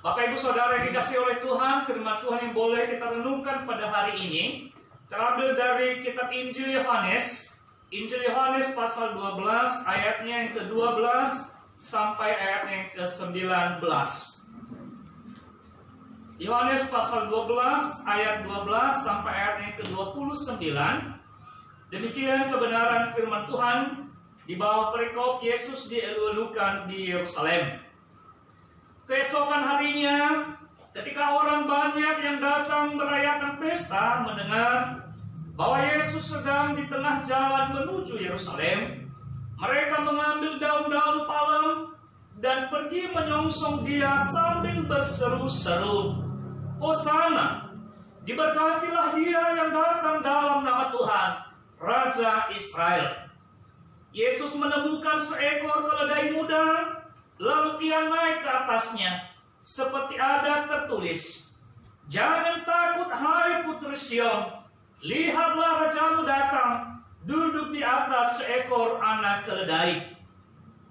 Bapak Ibu Saudara yang dikasihi oleh Tuhan, firman Tuhan yang boleh kita renungkan pada hari ini terambil dari kitab Injil Yohanes. Injil Yohanes pasal 12 ayatnya yang ke-12 sampai ayatnya yang ke-19. Yohanes pasal 12 ayat 12 sampai ayatnya yang ke-29. Demikian kebenaran firman Tuhan di bawah perikop Yesus dielulukan di Yerusalem. Keesokan harinya, ketika orang banyak yang datang merayakan pesta mendengar bahwa Yesus sedang di tengah jalan menuju Yerusalem, mereka mengambil daun-daun palem dan pergi menyongsong dia sambil berseru-seru, "Hosana, diberkatilah dia yang datang dalam nama Tuhan, Raja Israel." Yesus menemukan seekor keledai muda, lalu ia naik ke atasnya, seperti ada tertulis, "Jangan takut, hai putri Sion, lihatlah rajamu datang, duduk di atas seekor anak keledai."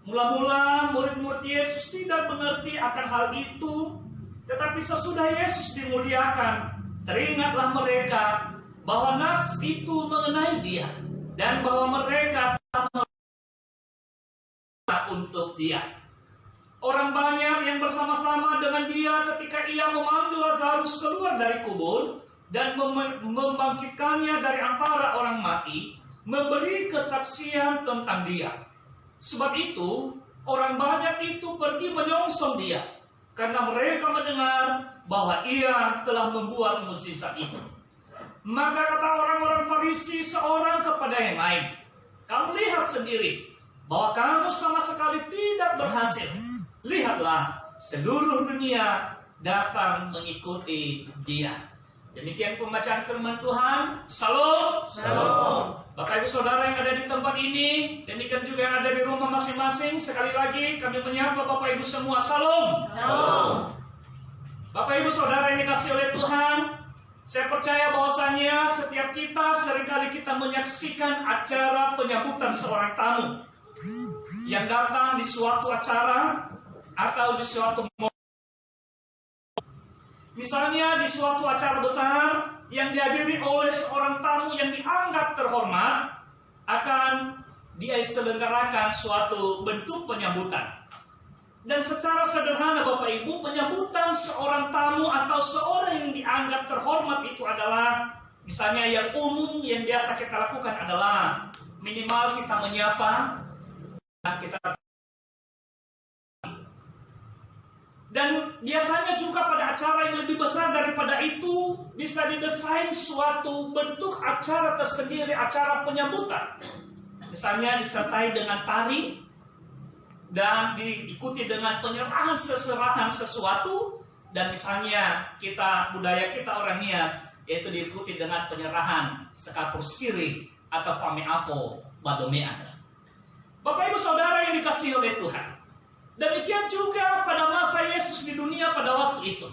Mula-mula murid-murid Yesus tidak mengerti akan hal itu, tetapi sesudah Yesus dimuliakan, teringatlah mereka bahwa nats itu mengenai dia, dan bahwa mereka untuk dia. Orang banyak yang bersama-sama dengan dia ketika ia memanggil Lazarus keluar dari kubur dan membangkitkannya dari antara orang mati, memberi kesaksian tentang dia. Sebab itu, orang banyak itu pergi menyongsong dia, karena mereka mendengar bahwa ia telah membuat mukjizat itu. Maka kata orang-orang Farisi seorang kepada yang lain, "Kamu lihat sendiri bahwa kamu sama sekali tidak berhasil. Lihatlah, seluruh dunia datang mengikuti dia." Demikian pembacaan firman Tuhan. Salam. Salam. Bapak Ibu Saudara yang ada di tempat ini, demikian juga yang ada di rumah masing-masing, sekali lagi kami menyapa Bapak Ibu semua. Salam. Salam. Bapak Ibu Saudara yang dikasihi oleh Tuhan, saya percaya bahwasanya setiap kita seringkali kita menyaksikan acara penyambutan seorang tamu yang datang di suatu acara atau di suatu misalnya di suatu acara besar yang dihadiri oleh seorang tamu yang dianggap terhormat, akan diselenggarakan suatu bentuk penyambutan. Dan secara sederhana Bapak Ibu, penyambutan seorang tamu atau seorang yang dianggap terhormat itu adalah, misalnya yang umum yang biasa kita lakukan adalah minimal kita menyapa, dan biasanya juga pada acara yang lebih besar daripada itu bisa didesain suatu bentuk acara tersendiri, acara penyambutan. Misalnya disertai dengan tari dan diikuti dengan penyerahan seserahan sesuatu, dan misalnya budaya kita orang Nias yaitu diikuti dengan penyerahan sekapur sirih atau fameafo badomeada. Bapak Ibu Saudara yang dikasihi oleh Tuhan, demikian juga pada masa Yesus di dunia pada waktu itu.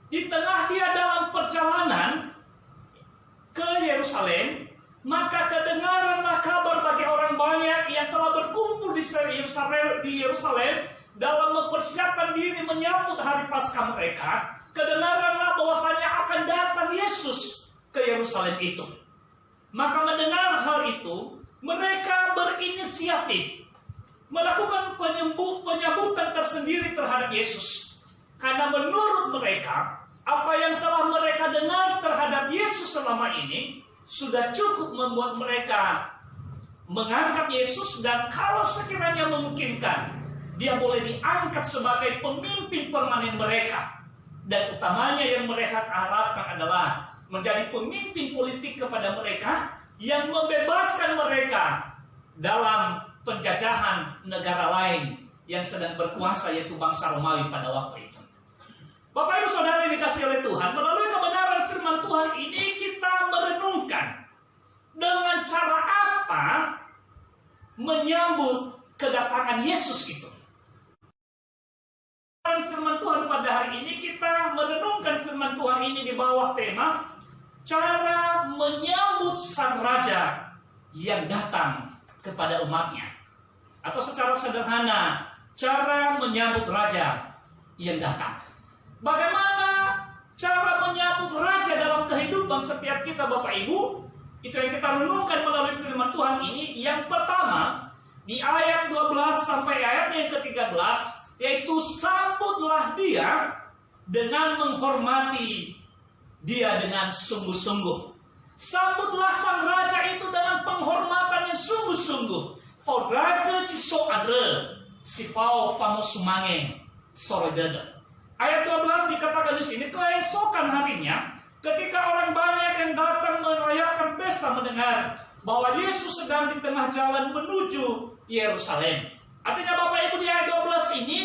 Di tengah dia dalam perjalanan ke Yerusalem, maka kedengaranlah kabar bagi orang banyak yang telah berkumpul di Yerusalem dalam mempersiapkan diri menyambut hari Paskah mereka. Kedengaranlah bahwasanya akan datang Yesus ke Yerusalem itu. Maka mendengar hal itu, mereka berinisiatif melakukan penyambutan tersendiri terhadap Yesus. Karena menurut mereka, apa yang telah mereka dengar terhadap Yesus selama ini sudah cukup membuat mereka mengangkat Yesus, dan kalau sekiranya memungkinkan, dia boleh diangkat sebagai pemimpin permanen mereka. Dan utamanya yang mereka harapkan adalah menjadi pemimpin politik kepada mereka yang membebaskan mereka dalam penjajahan negara lain yang sedang berkuasa, yaitu bangsa Romawi pada waktu itu. Bapak Ibu Saudara yang dikasihi oleh Tuhan, melalui kebenaran firman Tuhan ini kita merenungkan dengan cara apa menyambut kedatangan Yesus itu. Firman Tuhan pada hari ini kita merenungkan firman Tuhan ini di bawah tema cara menyambut Sang Raja yang datang kepada umatnya. Atau secara sederhana, cara menyambut Raja yang datang. Bagaimana cara menyambut raja dalam kehidupan setiap kita Bapak Ibu? Itu yang kita renungkan melalui firman Tuhan ini. Yang pertama, di ayat 12 sampai ayat yang ke-13, yaitu sambutlah dia dengan menghormati dia dengan sungguh-sungguh. Sambutlah sang raja itu dengan penghormatan yang sungguh-sungguh. Fordrage ciso adre, sifau famosumange, soredede. Ayat 12 dikatakan di sini, keesokan harinya, ketika orang banyak yang datang merayakan pesta mendengar bahwa Yesus sedang di tengah jalan menuju Yerusalem. Artinya Bapak Ibu, di ayat 12 ini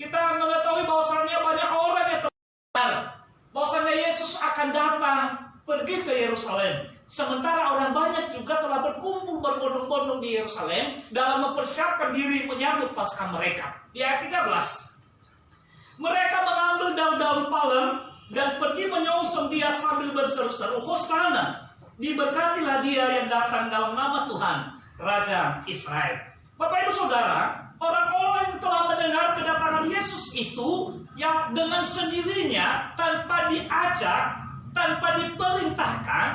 kita mengetahui bahwasannya banyak orang yang telah bahwasannya Yesus akan datang pergi ke Yerusalem. Sementara orang banyak juga telah berkumpul berbondong-bondong di Yerusalem dalam mempersiapkan diri menyambut Paskah mereka. Di ayat 13, mereka mengambil daun-daun palem dan pergi menyongsong dia sambil berseru-seru, Hosana, diberkatilah dia yang datang dalam nama Tuhan, Raja Israel. Bapak Ibu Saudara, orang-orang yang telah mendengar kedatangan Yesus itu, yang dengan sendirinya, tanpa diajak, tanpa diperintahkan,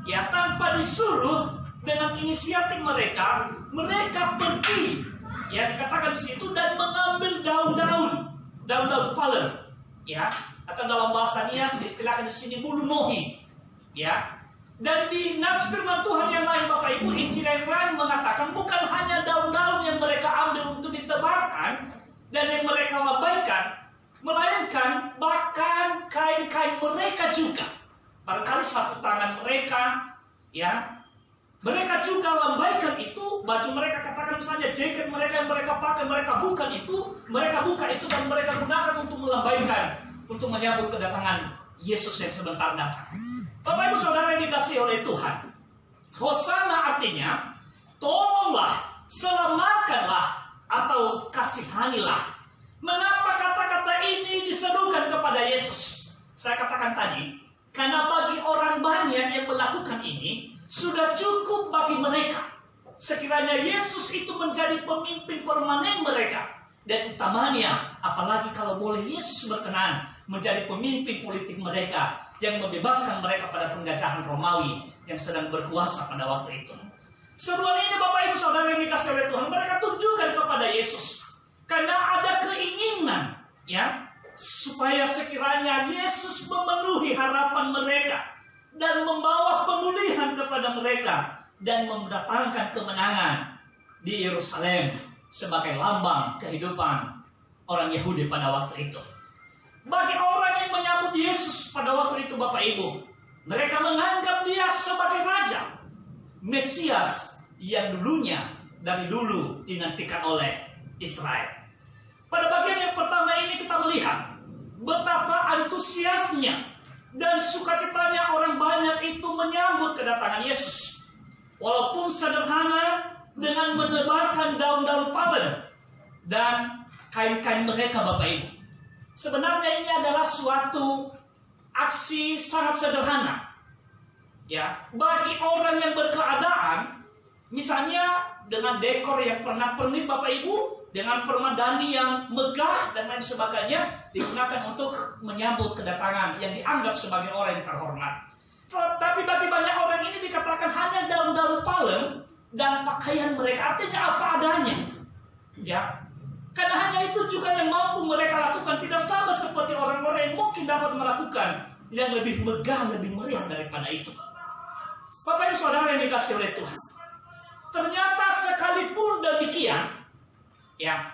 ya tanpa disuruh, dengan inisiatif mereka pergi, ya dikatakan di situ, dan mengambil daun-daun palem, ya, atau dalam bahasa Nias diistilahkan di sini bulu nohi, ya. Dan di nats firman Tuhan yang lain Bapak Ibu, Injil yang lain mengatakan bukan hanya daun-daun yang mereka ambil untuk ditebarkan dan yang mereka lambaikan, melainkan bahkan kain-kain mereka juga. Barangkali sapu tangan mereka, ya, mereka juga lambaikan itu, baju mereka, katakan misalnya jaket mereka yang mereka pakai, mereka buka itu dan mereka gunakan untuk melambaikan, untuk menyambut kedatangan Yesus yang sebentar datang. Bapak Ibu Saudara yang dikasihi oleh Tuhan, Hosana artinya tolonglah, selamatkanlah, atau kasihanilah. Mengapa kata-kata ini diserukan kepada Yesus? Saya katakan tadi, karena bagi orang banyak yang melakukan ini, sudah cukup bagi mereka. Sekiranya Yesus itu menjadi pemimpin permanen mereka. Dan utamanya, apalagi kalau boleh Yesus berkenan menjadi pemimpin politik mereka, yang membebaskan mereka pada penjajahan Romawi yang sedang berkuasa pada waktu itu. Seruan ini Bapak Ibu Saudara yang dikasihi oleh Tuhan, mereka tunjukkan kepada Yesus. Karena ada keinginan, ya, supaya sekiranya Yesus memenuhi harapan mereka dan membawa pemulihan kepada mereka dan mendatangkan kemenangan di Yerusalem sebagai lambang kehidupan orang Yahudi pada waktu itu. Bagi orang yang menyambut Yesus pada waktu itu Bapak Ibu, mereka menganggap dia sebagai Raja, Mesias yang dulunya dari dulu dinantikan oleh Israel. Pada bagian yang pertama ini kita melihat betapa antusiasnya dan sukacitanya orang banyak itu menyambut kedatangan Yesus. Walaupun sederhana dengan menebarkan daun-daun palem dan kain-kain mereka Bapak Ibu. Sebenarnya ini adalah suatu aksi sangat sederhana. Ya, bagi orang yang berkeadaan, misalnya dengan dekor yang pernak-pernik Bapak Ibu, dengan permadani yang megah dan lain sebagainya, digunakan untuk menyambut kedatangan yang dianggap sebagai orang yang terhormat. Tapi bagi banyak orang ini dikatakan hanya daun-daun palem dan pakaian mereka, artinya apa adanya. Ya, karena hanya itu juga yang mampu mereka lakukan, tidak sama seperti orang-orang yang mungkin dapat melakukan yang lebih megah, lebih meriah daripada itu. Bapak Ibu Saudara yang dikasihi oleh Tuhan, ternyata sekalipun demikian, ya,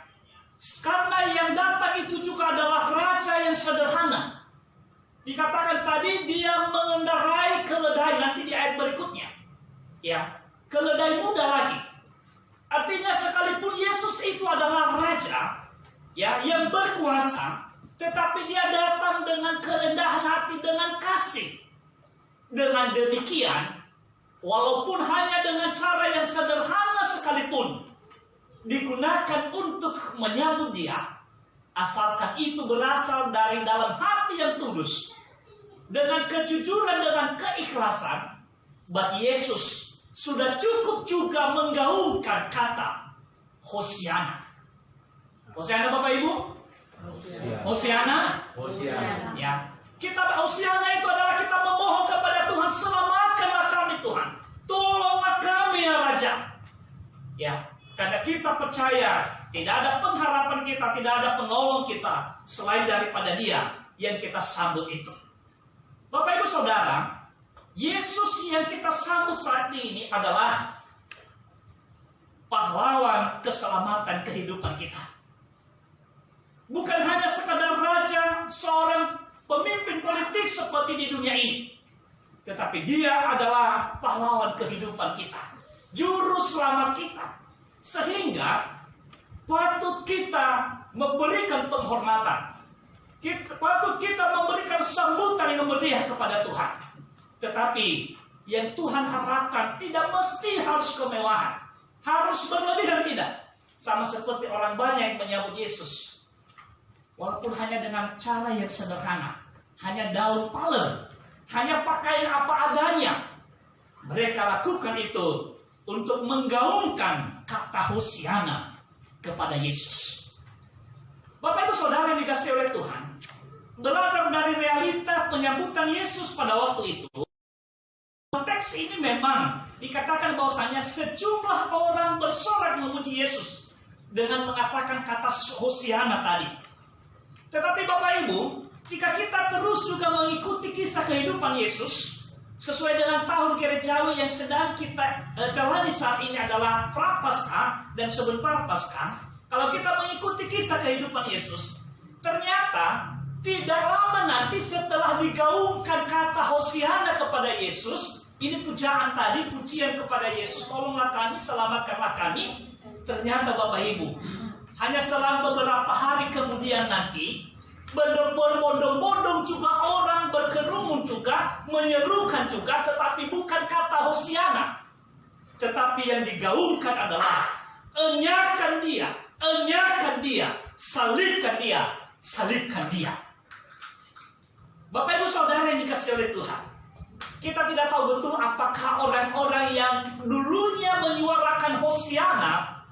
karena yang datang itu juga adalah raja yang sederhana. Dikatakan tadi dia mengendarai keledai, nanti di ayat berikutnya, ya, keledai muda lagi. Artinya sekalipun Yesus itu adalah raja, ya, yang berkuasa, tetapi dia datang dengan kerendahan hati, dengan kasih. Dengan demikian, walaupun hanya dengan cara yang sederhana sekalipun digunakan untuk menyambut dia, asalkan itu berasal dari dalam hati yang tulus, dengan kejujuran, dengan keikhlasan, bagi Yesus sudah cukup juga menggaungkan kata Hosiana. Hosiana Bapak Ibu, Hosiana. Ya. Kita Hosiana itu adalah kita memohon kepada Tuhan, selamatkanlah kami Tuhan. Tolonglah kami ya Raja. Ya. Karena kita percaya tidak ada pengharapan kita, tidak ada penolong kita selain daripada Dia yang kita sambut itu. Bapak Ibu Saudara, Yesus yang kita sambut saat ini adalah pahlawan keselamatan kehidupan kita. Bukan hanya sekadar raja, seorang pemimpin politik seperti di dunia ini, tetapi Dia adalah pahlawan kehidupan kita, juru selamat kita. Sehingga patut kita memberikan penghormatan, patut kita memberikan sambutan yang meriah kepada Tuhan. Tetapi yang Tuhan harapkan tidak mesti harus kemewahan, harus berlebihan, tidak. Sama seperti orang banyak yang menyambut Yesus, walaupun hanya dengan cara yang sederhana, hanya daun palem, hanya pakaian apa adanya. Mereka lakukan itu untuk menggaungkan kata Hosiana kepada Yesus. Bapak Ibu Saudara yang dikasihi oleh Tuhan, belajar dari realita penyambutan Yesus pada waktu itu, konteks ini memang dikatakan bahwasanya sejumlah orang bersorak memuji Yesus dengan mengatakan kata Hosiana tadi. Tetapi Bapak Ibu, jika kita terus juga mengikuti kisah kehidupan Yesus sesuai dengan tahun gerejawi yang sedang kita jalani saat ini adalah Prapaskah dan sebentar Paskah. Kalau kita mengikuti kisah kehidupan Yesus, ternyata tidak lama nanti setelah digaungkan kata Hosiana kepada Yesus, ini pujaan tadi, pujian kepada Yesus, tolonglah kami, selamatkanlah kami. Ternyata Bapak Ibu, hanya selang beberapa hari kemudian nanti, berbondong-bondong juga orang berkerumun juga, menyerukan juga, tetapi bukan kata Hosiana. Tetapi yang digaungkan adalah enyahkan dia, enyahkan dia, salibkan dia, salibkan dia. Bapak Ibu Saudara yang dikasihi oleh Tuhan, kita tidak tahu betul apakah orang-orang yang dulunya menyuarakan Hosiana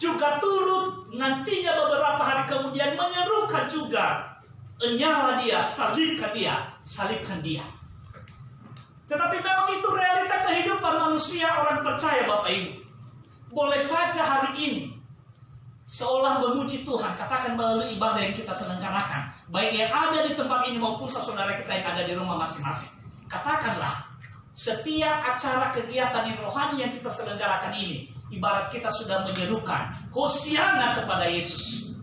juga turut nantinya beberapa hari kemudian menyerukan juga, enyahlah dia, salibkan dia, salibkan dia. Tetapi memang itu realita kehidupan manusia orang percaya Bapak Ibu. Boleh saja hari ini seolah memuji Tuhan, katakan melalui ibadah yang kita selenggarakan, baik yang ada di tempat ini maupun saudara kita yang ada di rumah masing-masing. Katakanlah, setiap acara kegiatan yang rohani yang kita selenggarakan ini, ibarat kita sudah menyerukan Hosiana kepada Yesus.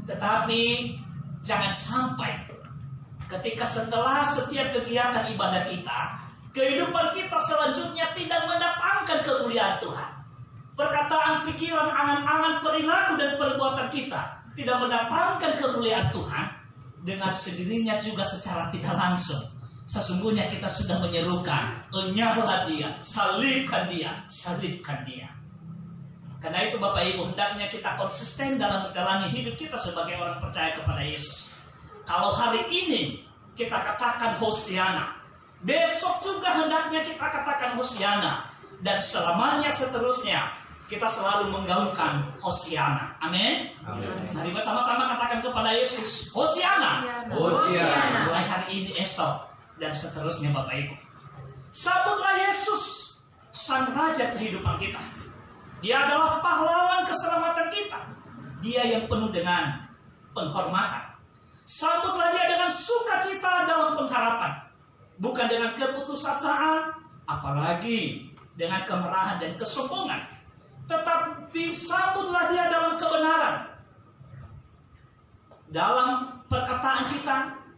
Tetapi jangan sampai ketika setelah setiap kegiatan ibadah kita, kehidupan kita selanjutnya tidak mendatangkan kemuliaan Tuhan. Perkataan, pikiran, angan-angan, perilaku dan perbuatan kita tidak mendatangkan kemuliaan Tuhan. Dengan sendirinya juga secara tidak langsung, sesungguhnya kita sudah menyerukan, enyahlah dia, salibkan dia, salibkan dia. Karena itu Bapak Ibu, hendaknya kita konsisten dalam menjalani hidup kita sebagai orang percaya kepada Yesus. Kalau hari ini kita katakan Hosiana, besok juga hendaknya kita katakan Hosiana, dan selamanya seterusnya kita selalu menggaungkan Hosiana. Amin. Mari bersama-sama katakan kepada Yesus, Hosiana, Hosiana. Mulai hari ini, esok, dan seterusnya Bapak Ibu. Sambutlah Yesus, Sang Raja kehidupan kita. Dia adalah pahlawan keselamatan kita. Dia yang penuh dengan penghormatan. Sambutlah dia dengan sukacita dalam pengharapan, bukan dengan keputusasaan, apalagi dengan kemarahan dan kesombongan. Tetapi sambutlah dia dalam kebenaran, dalam perkataan kita,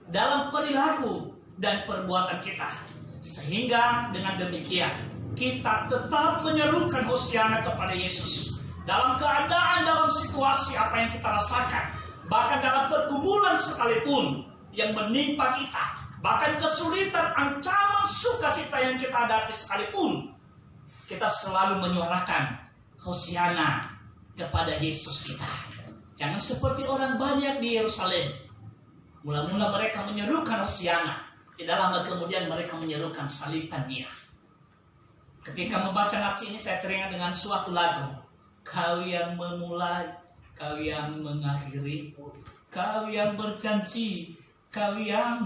dalam perilaku dan perbuatan kita. Sehingga dengan demikian kita tetap menyerukan Hosiana kepada Yesus dalam keadaan, dalam situasi apa yang kita rasakan, bahkan dalam pergumulan sekalipun yang menimpa kita, bahkan kesulitan, ancaman, sukacita yang kita hadapi sekalipun, kita selalu menyuarakan Hosiana kepada Yesus kita. Jangan seperti orang banyak di Yerusalem. Mula-mula mereka menyerukan Hosiana, tidak lama kemudian mereka menyerukan salibkan dia. Ketika membaca nats ini saya teringat dengan suatu lagu. Kau yang memulai, kau yang mengakhiri, Kau yang berjanji, Kau yang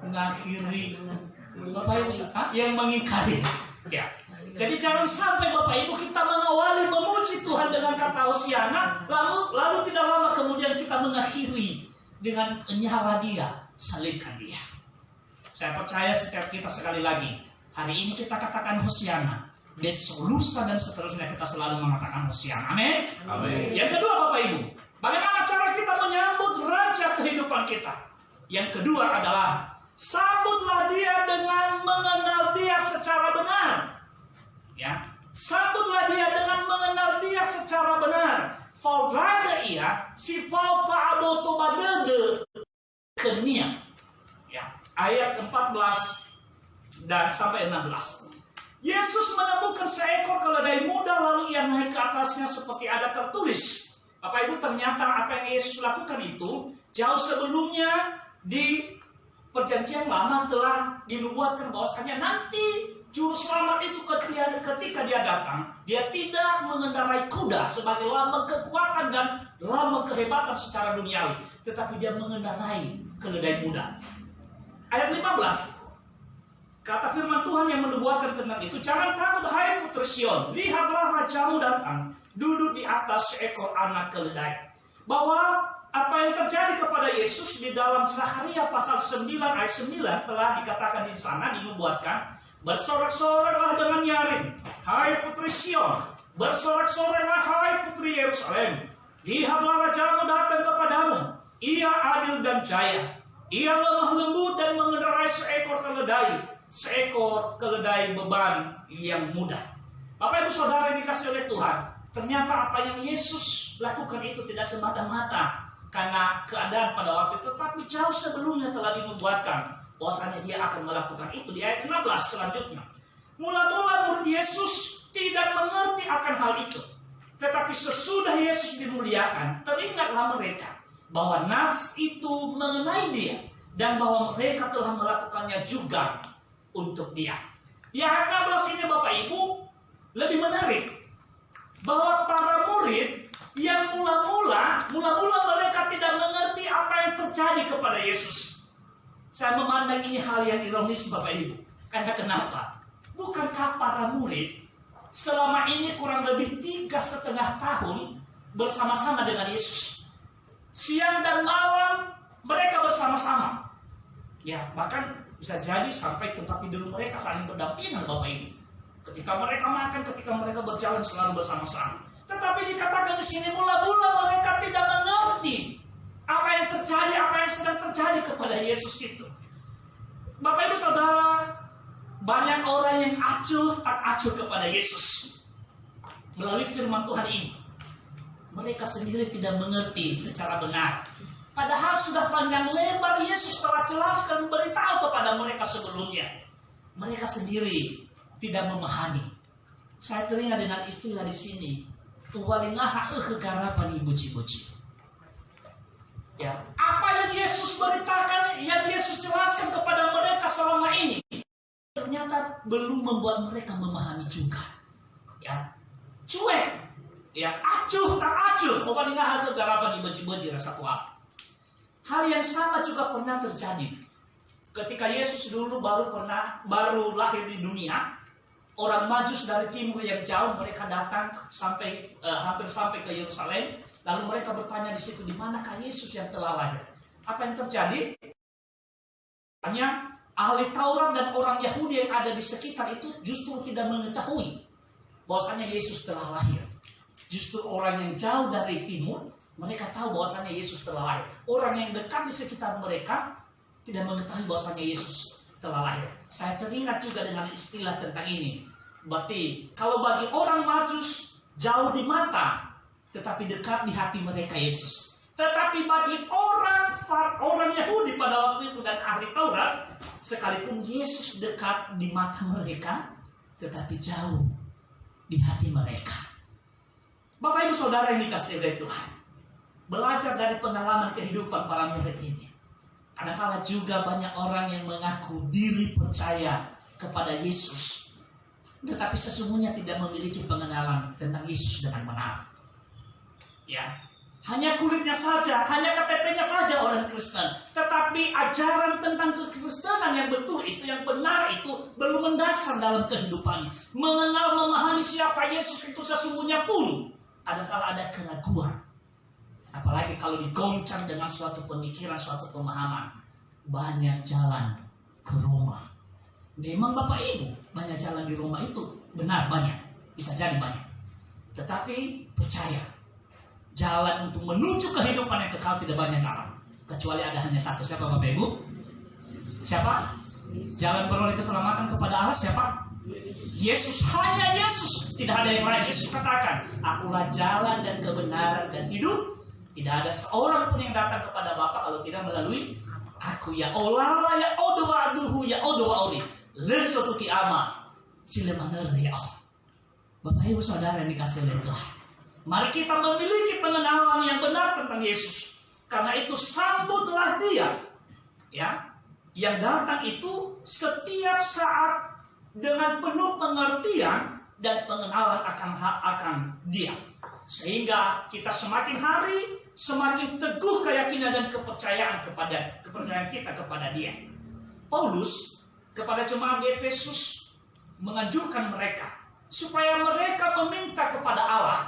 mengakhiri, Bapak Ibu, yang mengingkari. Ya. Jadi jangan sampai Bapak Ibu kita mengawali memuji Tuhan dengan kata Hosiana, lalu tidak lama kemudian kita mengakhiri dengan nyala Dia, salibkan Dia. Saya percaya setiap kita sekali lagi, hari ini kita katakan Hosiana, besok, lusa dan seterusnya kita selalu mengatakan Hosiana. Amin. Amin. Yang kedua Bapak Ibu, bagaimana cara kita menyambut raja kehidupan kita? Yang kedua adalah sambutlah Dia dengan mengenal Dia secara benar. Ya, sambutlah Dia dengan mengenal Dia secara benar. Faudraga ia si fa'aboto badege kenia. Ya, ayat 14 dan sampai 16. Yesus menemukan seekor keledai muda lalu ia naik ke atasnya seperti ada tertulis. Bapak Ibu, ternyata apa yang Yesus lakukan itu jauh sebelumnya di Perjanjian Lama telah dinubuatkan bahwasanya nanti Juru Selamat itu ketika dia datang, dia tidak mengendarai kuda sebagai lambang kekuatan dan lambang kehebatan secara duniawi, tetapi dia mengendarai keledai muda. Ayat 15, kata firman Tuhan yang menubuatkan tentang itu, jangan takut hai putri Sion, lihatlah rajamu datang, duduk di atas seekor anak keledai. Bahwa apa yang terjadi kepada Yesus di dalam Zaharia pasal 9 ayat 9 telah dikatakan di sana, dinubuatkan, bersorak-soraklah dengan nyaring, hai putri Sion, bersorak-soraklah hai putri Yerusalem. Lihatlah rajamu datang kepadamu, ia adil dan jaya, ia lemah lembut dan mengendarai seekor keledai beban yang mudah. Bapak Ibu Saudara yang dikasihi oleh Tuhan, ternyata apa yang Yesus lakukan itu tidak semata-mata karena keadaan pada waktu itu, tapi jauh sebelumnya telah dinubuatkan bahwasanya dia akan melakukan itu. Di ayat 16 selanjutnya, mula-mula murid Yesus tidak mengerti akan hal itu, tetapi sesudah Yesus dimuliakan, teringatlah mereka bahwa nas itu mengenai Dia dan bahwa mereka telah melakukannya juga untuk Dia. Di ayat 16 ini Bapak Ibu lebih menarik, bahwa para murid yang mula-mula mereka tidak mengerti apa yang terjadi kepada Yesus. Saya memandang ini hal yang ironis Bapak Ibu. Karena kenapa? Bukankah para murid selama ini kurang lebih 3,5 tahun bersama-sama dengan Yesus? Siang dan malam mereka bersama-sama. Ya, bahkan bisa jadi sampai tempat tidur mereka saling berdampingan Bapak Ibu. Ketika mereka makan, ketika mereka berjalan selalu bersama-sama. Tetapi dikatakan di sini mula-mula mereka tidak mengerti apa yang terjadi, apa yang sedang terjadi kepada Yesus itu. Bapak Ibu Saudara, banyak orang yang acuh tak acuh kepada Yesus melalui firman Tuhan ini. Mereka sendiri tidak mengerti secara benar. Padahal sudah panjang lebar Yesus telah jelaskan, beritahu kepada mereka sebelumnya. Mereka sendiri tidak memahami. Saya teringat dengan istilah di sini, tuwalingaha kegarapan ibu-ibu. Ya, apa yang Yesus beritakan, yang Yesus jelaskan kepada mereka selama ini, ternyata belum membuat mereka memahami juga. Ya, cuek, ya, acuh tak acuh, tuwalingaha kegarapan ibu-ibu rasa tua. Hal yang sama juga pernah terjadi ketika Yesus dulu baru lahir di dunia. Orang Majus dari timur yang jauh, mereka datang hampir sampai ke Yerusalem. Lalu mereka bertanya di situ, di manakah Yesus yang telah lahir? Apa yang terjadi? Hanya ahli Taurat dan orang Yahudi yang ada di sekitar itu justru tidak mengetahui bahwasanya Yesus telah lahir. Justru orang yang jauh dari timur, mereka tahu bahwasanya Yesus telah lahir. Orang yang dekat di sekitar mereka tidak mengetahui bahwasanya Yesus telah lahir. Saya teringat juga dengan istilah tentang ini. Berarti kalau bagi orang Majus jauh di mata, tetapi dekat di hati mereka Yesus. Tetapi bagi orang Yahudi pada waktu itu dan ahli Taurat, sekalipun Yesus dekat di mata mereka, tetapi jauh di hati mereka. Bapak Ibu Saudara yang dikasihi oleh Tuhan, belajar dari pengalaman kehidupan para murid ini. Kadang-kala juga banyak orang yang mengaku diri percaya kepada Yesus, tetapi sesungguhnya tidak memiliki pengenalan tentang Yesus dengan benar. Ya, Hanya kulitnya saja, hanya KTP-nya saja orang Kristen. Tetapi ajaran tentang kekristenan yang betul itu, yang benar itu belum mendasar dalam kehidupannya. Mengenal, memahami siapa Yesus itu sesungguhnya pun kadang-kala ada keraguan. Apalagi kalau digoncang dengan suatu pemikiran, suatu pemahaman. Banyak jalan ke Roma. Memang Bapak Ibu, banyak jalan di Roma itu. Benar, banyak. Bisa jadi banyak. Tetapi percaya, jalan untuk menuju kehidupan yang kekal tidak banyak jalan. Kecuali ada hanya satu. Siapa Bapak Ibu? Siapa? Jalan beroleh keselamatan kepada Allah siapa? Yesus. Hanya Yesus. Tidak ada yang lain. Yesus katakan, akulah jalan dan kebenaran dan hidup. Tidak ada seorang pun yang datang kepada Bapa kalau tidak melalui aku. Ya Allah, ya odowa aduhu, ya odowa ori. Lesotuki ama. Silemanel ya Allah. Bapak Ibu Saudara yang dikasih oleh Tuhan, mari kita memiliki pengenalan yang benar tentang Yesus. Karena itu sambutlah Dia, ya, yang datang itu setiap saat dengan penuh pengertian dan pengenalan akan Dia, sehingga kita semakin hari semakin teguh keyakinan dan kepercayaan kita kepada Dia. Paulus kepada jemaat di Efesus menganjurkan mereka supaya mereka meminta kepada Allah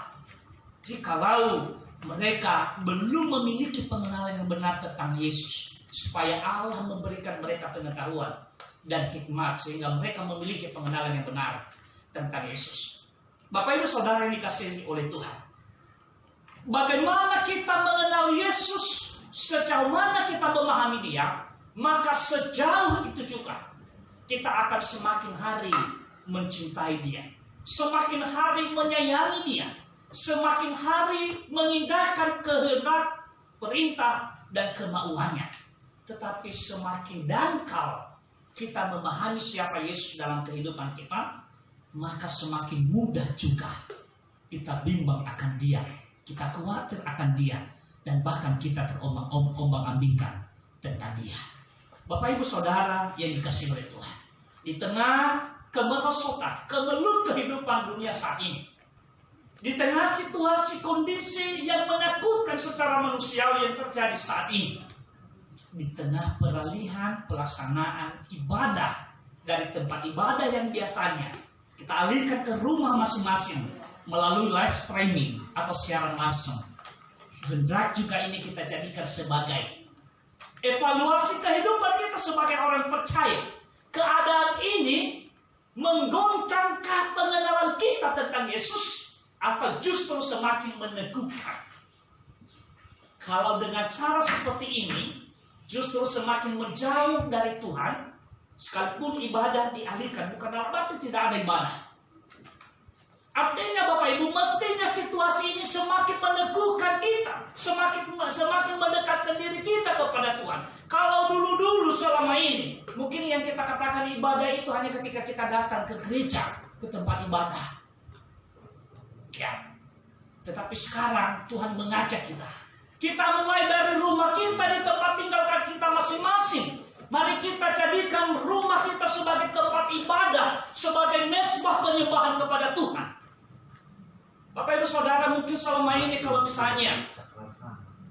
jikalau mereka belum memiliki pengenalan yang benar tentang Yesus, supaya Allah memberikan mereka pengetahuan dan hikmat sehingga mereka memiliki pengenalan yang benar tentang Yesus. Bapak Ibu Saudara yang dikasihi oleh Tuhan, bagaimana kita mengenal Yesus, sejauh mana kita memahami Dia, maka sejauh itu juga kita akan semakin hari mencintai Dia, semakin hari menyayangi Dia, semakin hari mengindahkan kehendak, perintah, dan kemauannya. Tetapi semakin dangkal kita memahami siapa Yesus dalam kehidupan kita, maka semakin mudah juga kita bimbang akan Dia, kita khawatir akan Dia, dan bahkan kita terombang-ambingkan tentang Dia. Bapak Ibu Saudara yang dikasihi oleh Tuhan, di tengah kemerosotan, kemelut kehidupan dunia saat ini, di tengah situasi kondisi yang menakutkan secara manusiawi yang terjadi saat ini, di tengah peralihan pelaksanaan ibadah dari tempat ibadah yang biasanya kita alihkan ke rumah masing-masing melalui live streaming atau siaran langsung, hendak juga ini kita jadikan sebagai evaluasi kehidupan kita sebagai orang percaya. Keadaan ini menggoncangkah pengenalan kita tentang Yesus, atau justru semakin meneguhkan? Kalau dengan cara seperti ini justru semakin menjauh dari Tuhan, sekalipun ibadah dialihkan, bukan dalam arti tidak ada ibadah. Artinya Bapak Ibu, mestinya situasi ini semakin meneguhkan kita, semakin mendekatkan diri kita kepada Tuhan. Kalau dulu-dulu selama ini, mungkin yang kita katakan ibadah itu hanya ketika kita datang ke gereja, ke tempat ibadah. Ya, tetapi sekarang Tuhan mengajak kita. Kita mulai dari rumah kita, di tempat tinggal kita masing-masing. Mari kita jadikan rumah kita sebagai tempat ibadah, sebagai mezbah penyembahan kepada Tuhan. Bapak Ibu Saudara, mungkin selama ini kalau misalnya,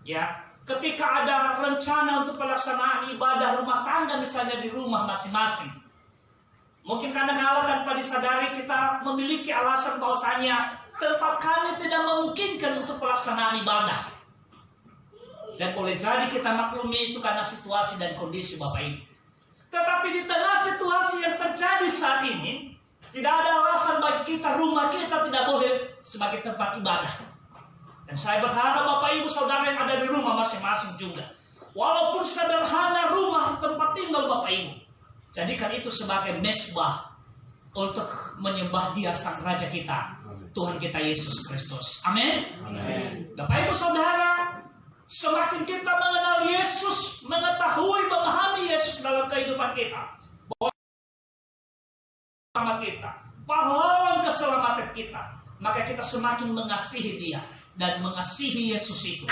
ya, ketika ada rencana untuk pelaksanaan ibadah rumah tangga misalnya di rumah masing-masing, mungkin kadang-kadang tanpa disadari kita memiliki alasan bahwasanya tempat kami tidak memungkinkan untuk pelaksanaan ibadah. Dan boleh jadi kita maklumi itu karena situasi dan kondisi Bapak Ibu. Tetapi di tengah situasi yang terjadi saat ini, tidak ada alasan bagi kita, rumah kita tidak boleh sebagai tempat ibadah. Dan saya berharap Bapak Ibu Saudara yang ada di rumah masing-masing juga, walaupun sederhana rumah tempat tinggal Bapak Ibu, jadikan itu sebagai mezbah untuk menyembah Dia Sang Raja kita, Tuhan kita Yesus Kristus. Amin. Bapak Ibu Saudara, semakin kita mengenal Yesus, mengetahui, memahami Yesus dalam kehidupan kita, bahwa kita, pahlawan keselamatan kita, maka kita semakin mengasihi Dia dan mengasihi Yesus itu.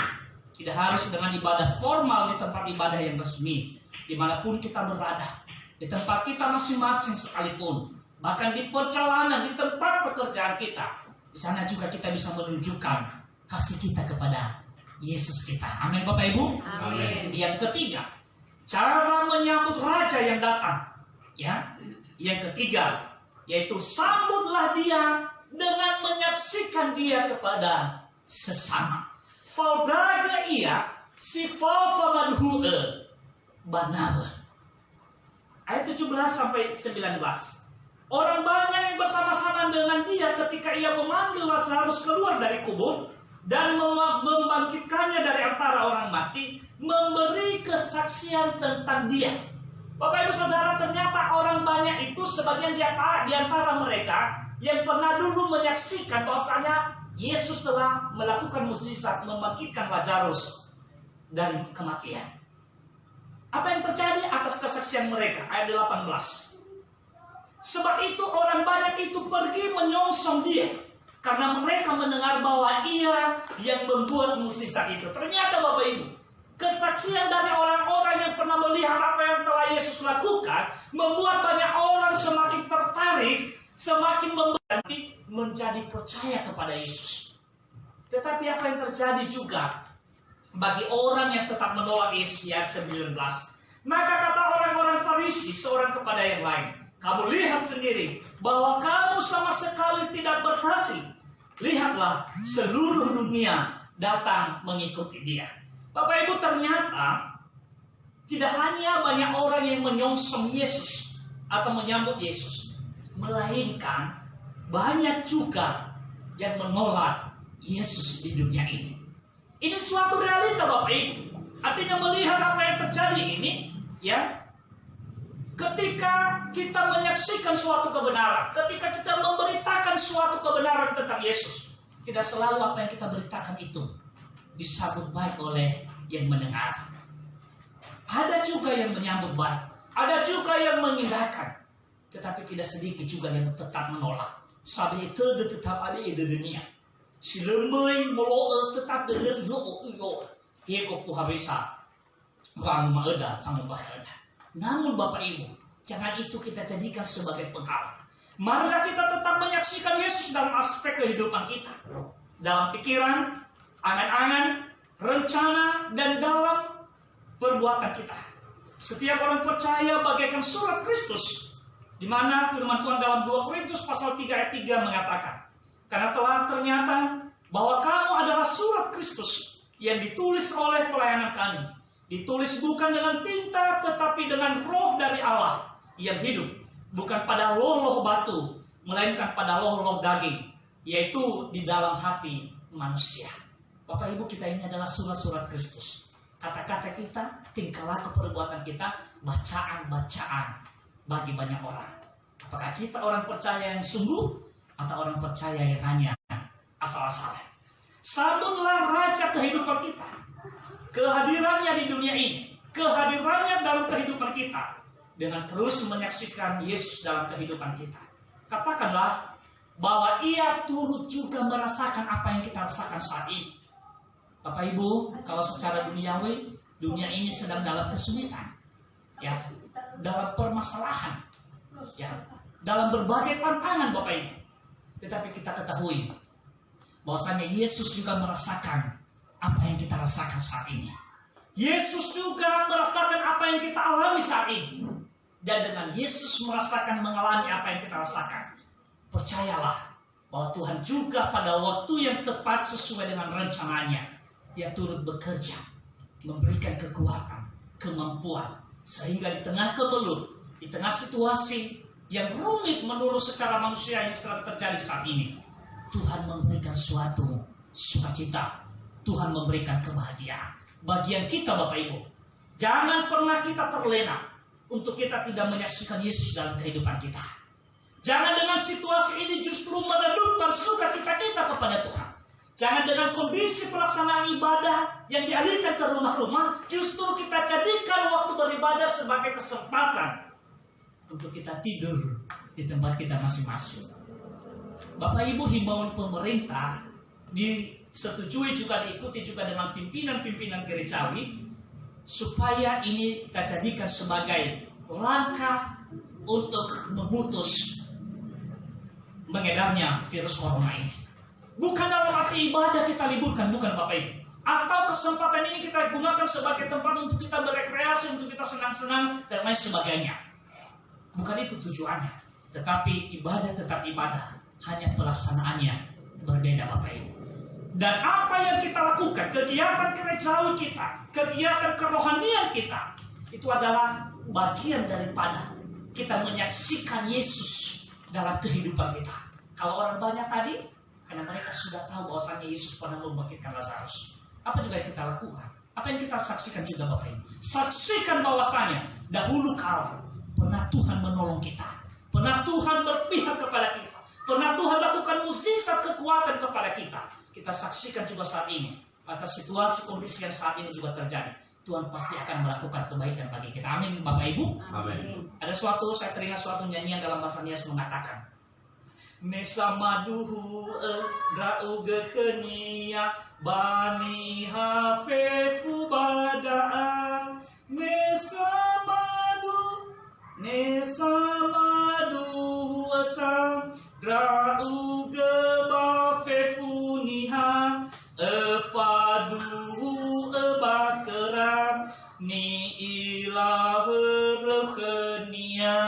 Tidak harus dengan ibadah formal di tempat ibadah yang resmi, dimanapun kita berada, di tempat kita masing-masing sekalipun, bahkan di perjalanan, di tempat pekerjaan kita, di sana juga kita bisa menunjukkan kasih kita kepada Yesus kita. Amin Bapak Ibu. Amin. Yang ketiga, cara menyambut raja yang datang. Ya. Yang ketiga, yaitu sambutlah dia dengan menyaksikan dia kepada sesama. Faudaga ia si fafamadhu'e banawa. Ayat 17 sampai 19. Orang banyak yang bersama-sama dengan dia ketika ia memanggil Lazarus keluar dari kubur dan membangkitkannya dari antara orang mati, memberi kesaksian tentang dia. Bapak Ibu Saudara, ternyata orang banyak itu sebagian di antara mereka yang pernah dulu menyaksikan bahwasanya Yesus telah melakukan mukjizat membangkitkan Lazarus dari kematian. Apa yang terjadi atas kesaksian mereka? Ayat 18. Sebab itu orang banyak itu pergi menyongsong dia, karena mereka mendengar bahwa ia yang membuat mukjizat itu. Ternyata Bapak Ibu, kesaksian dari orang-orang yang pernah melihat apa yang telah Yesus lakukan membuat banyak orang semakin tertarik, semakin memberani menjadi percaya kepada Yesus. Tetapi apa yang terjadi juga bagi orang yang tetap menolak Yesus? Ayat 19. Maka kata orang-orang Farisi seorang kepada yang lain, kamu lihat sendiri bahwa kamu sama sekali tidak berhasil. Lihatlah, seluruh dunia datang mengikuti dia. Bapak Ibu, ternyata tidak hanya banyak orang yang menyongsong Yesus atau menyambut Yesus, melainkan banyak juga yang menolak Yesus di dunia ini. Ini suatu realita Bapak Ibu. Artinya melihat apa yang terjadi ini, ya. Ketika kita menyaksikan suatu kebenaran, ketika kita memberitakan suatu kebenaran tentang Yesus, tidak selalu apa yang kita beritakan itu disambut baik oleh yang mendengar. Ada juga yang menyambut baik, ada juga yang mengindahkan, tetapi tidak sedikit juga yang tetap menolak. Sabi itu tetap ada di dunia. Si lemai melo tetap dengan lo heko habisa. Bang maeda sama bahaya. Namun Bapak Ibu, jangan itu kita jadikan sebagai penghalang. Marilah kita tetap menyaksikan Yesus dalam aspek kehidupan kita. Dalam pikiran, angan-angan, rencana, dan dalam perbuatan kita. Setiap orang percaya bagaikan surat Kristus, di mana firman Tuhan dalam 2 Korintus pasal 3 ayat 3 mengatakan, karena telah ternyata bahwa kamu adalah surat Kristus yang ditulis oleh pelayanan kami. Ditulis bukan dengan tinta, tetapi dengan roh dari Allah yang hidup. Bukan pada loh-loh batu, melainkan pada loh-loh daging, yaitu di dalam hati manusia. Bapak Ibu, kita ini adalah surat-surat Kristus. Kata-kata kita, tingkah laku perbuatan kita, bacaan-bacaan bagi banyak orang. Apakah kita orang percaya yang sungguh, atau orang percaya yang hanya asal-asalan? Sambutlah raja kehidupan kita. Kehadirannya di dunia ini, kehadirannya dalam kehidupan kita, dengan terus menyaksikan Yesus dalam kehidupan kita. Katakanlah bahwa ia turut juga merasakan apa yang kita rasakan saat ini. Bapak Ibu, kalau secara duniawi, dunia ini sedang dalam kesulitan, ya, dalam permasalahan, ya, dalam berbagai tantangan Bapak Ibu. Tetapi kita ketahui bahwasanya Yesus juga merasakan apa yang kita rasakan saat ini. Yesus juga merasakan apa yang kita alami saat ini. Dan dengan Yesus merasakan mengalami apa yang kita rasakan, percayalah bahwa Tuhan juga pada waktu yang tepat sesuai dengan rencananya, Dia turut bekerja, memberikan kekuatan, kemampuan, sehingga di tengah kebelut, di tengah situasi yang rumit menurut secara manusia yang sedang terjadi saat ini, Tuhan memberikan suatu sukacita, Tuhan memberikan kebahagiaan. Bagian kita Bapak Ibu, jangan pernah kita terlena untuk kita tidak menyaksikan Yesus dalam kehidupan kita. Jangan dengan situasi ini justru meredupkan sukacita kita kepada Tuhan. Jangan dengan kondisi pelaksanaan ibadah yang dialihkan ke rumah-rumah, justru kita jadikan waktu beribadah sebagai kesempatan untuk kita tidur di tempat kita masing-masing. Bapak Ibu, himbauan pemerintah disetujui juga, diikuti juga dengan pimpinan-pimpinan gerejawi, supaya ini kita jadikan sebagai langkah untuk memutus mengedarnya virus corona ini. Bukan dalam arti ibadah kita liburkan, bukan Bapak Ibu. Atau kesempatan ini kita gunakan sebagai tempat untuk kita berekreasi, untuk kita senang-senang dan lain sebagainya. Bukan itu tujuannya. Tetapi ibadah tetap ibadah. Hanya pelaksanaannya berbeda Bapak Ibu. Dan apa yang kita lakukan, kegiatan gerejawi kita, kegiatan kerohanian kita, itu adalah bagian daripada kita menyaksikan Yesus dalam kehidupan kita. Kalau orang banyak tadi, karena mereka sudah tahu bahwasannya Yesus pernah membangkitkan Lazarus. Apa juga yang kita lakukan? Apa yang kita saksikan juga Bapak Ibu? Saksikan bahwasannya dahulu kala pernah Tuhan menolong kita, pernah Tuhan berpihak kepada kita, pernah Tuhan lakukan mukjizat kekuatan kepada kita. Kita saksikan juga saat ini, atas situasi kondisi yang saat ini juga terjadi. Tuhan pasti akan melakukan kebaikan bagi kita. Amin Bapak Ibu. Amin. Ada saya teringat suatu nyanyian dalam bahasa Nias mengatakan, Mesa maduhu drau gehenia bani hafefu badaa Mesa madu asam drau gebafefu niha efaduhu ebakeram ni ilaverkenia.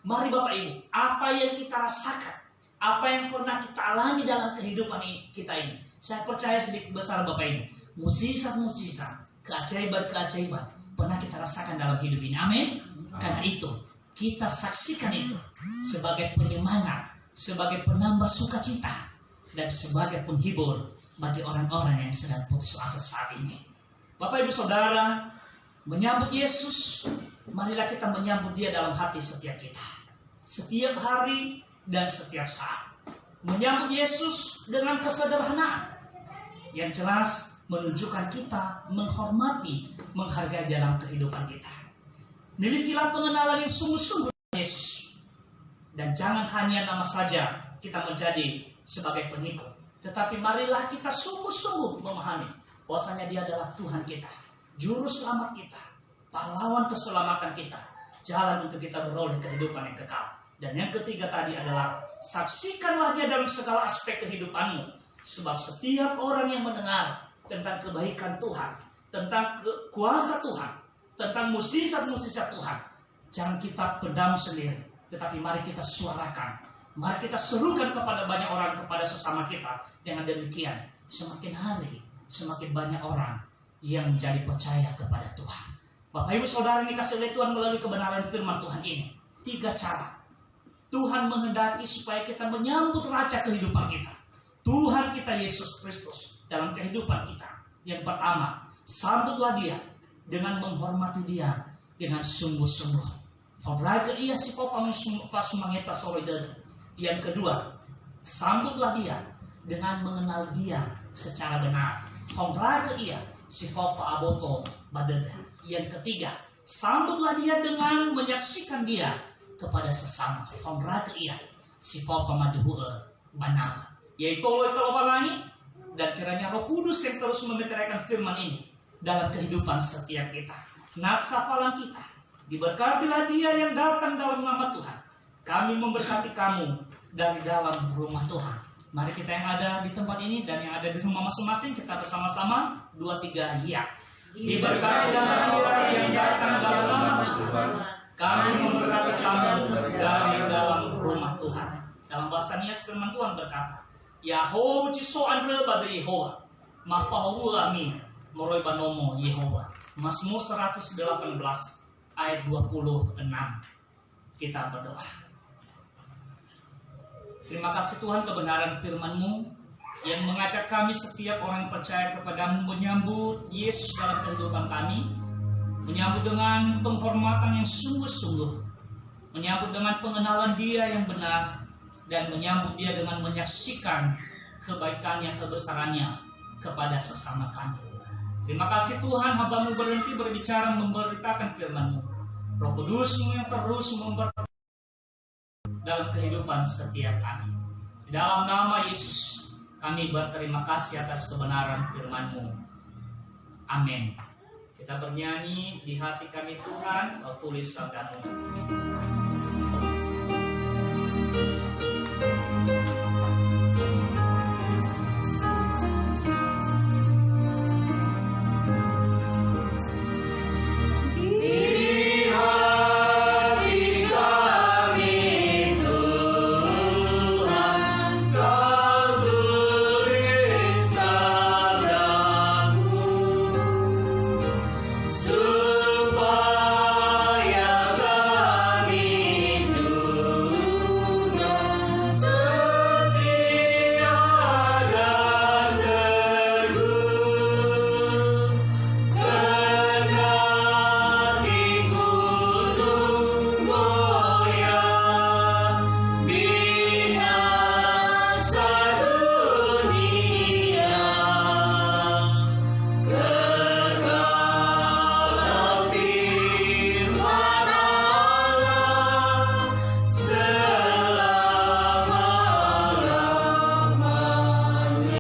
Mari Bapak Ibu, apa yang kita rasakan, apa yang pernah kita alami dalam kehidupan kita ini, saya percaya sedikit besar Bapak Ibu, mukjizat-mukjizat, keajaiban-keajaiban pernah kita rasakan dalam hidup ini. Amin. Karena itu kita saksikan itu sebagai penyemangat, sebagai penambah sukacita, dan sebagai penghibur bagi orang-orang yang sedang putus asa saat ini. Bapak Ibu Saudara, menyambut Yesus, marilah kita menyambut Dia dalam hati setiap kita, setiap hari dan setiap saat. Menyambut Yesus dengan kesederhanaan yang jelas menunjukkan kita menghormati, menghargai dalam kehidupan kita. Milikilah pengenalan yang sungguh-sungguh dengan Yesus. Dan jangan hanya nama saja kita menjadi sebagai pengikut, tetapi marilah kita sungguh-sungguh memahami bahwasanya Dia adalah Tuhan kita, juru selamat kita, pahlawan keselamatan kita, jalan untuk kita beroleh kehidupan yang kekal. Dan yang ketiga tadi adalah saksikanlah Dia dalam segala aspek kehidupanmu, sebab setiap orang yang mendengar tentang kebaikan Tuhan, tentang kuasa Tuhan, tentang mukjizat-mukjizat Tuhan, jangan kita pendam sendiri, tetapi mari kita suarakan, mari kita serukan kepada banyak orang, kepada sesama kita. Dengan demikian semakin hari semakin banyak orang yang menjadi percaya kepada Tuhan. Bapak Ibu Saudara yang dikasihi oleh Tuhan, melalui kebenaran firman Tuhan ini, 3 cara Tuhan menghendaki supaya kita menyambut raja kehidupan kita, Tuhan kita Yesus Kristus, dalam kehidupan kita. Yang pertama, sambutlah Dia dengan menghormati Dia dengan sungguh-sungguh. Yang kedua, sambutlah Dia dengan mengenal Dia secara benar. Yang ketiga, sambutlah Dia dengan menyaksikan Dia kepada sesama. Yaitu oleh langit, dan kiranya Roh Kudus yang terus memeteraikan firman ini dalam kehidupan setiap kita. Natsafalan kita, diberkatilah Dia yang datang dalam nama Tuhan. Kami memberkati kamu dari dalam rumah Tuhan. Mari kita yang ada di tempat ini dan yang ada di rumah masing-masing, kita bersama-sama 2-3 ya. Diberkatilah Dia yang datang dalam nama Tuhan. Kami memberkati kamu dari dalam rumah Tuhan. Dalam bahasa Nias firman Tuhan berkata, Yahoo jiso andre pada Yehova, mafahu amin, moroi banomo Yehova. Mazmur 118 ayat 26. Kita berdoa. Terima kasih Tuhan, kebenaran firman-Mu yang mengajak kami setiap orang yang percaya kepadamu menyambut Yesus dalam kehidupan kami, menyambut dengan penghormatan yang sungguh-sungguh, menyambut dengan pengenalan Dia yang benar, dan menyambut Dia dengan menyaksikan kebaikannya, kebesarannya kepada sesama kami. Terima kasih Tuhan, hamba-Mu berhenti berbicara memberitakan firman-Mu. Roh Kudus-Mu yang terus memberkati dalam kehidupan setiap kami. Di dalam nama Yesus kami berterima kasih atas kebenaran firman-Mu. Amin. Kita bernyanyi, di hati kami Tuhan, Kau tulis sabda-Mu. Sudah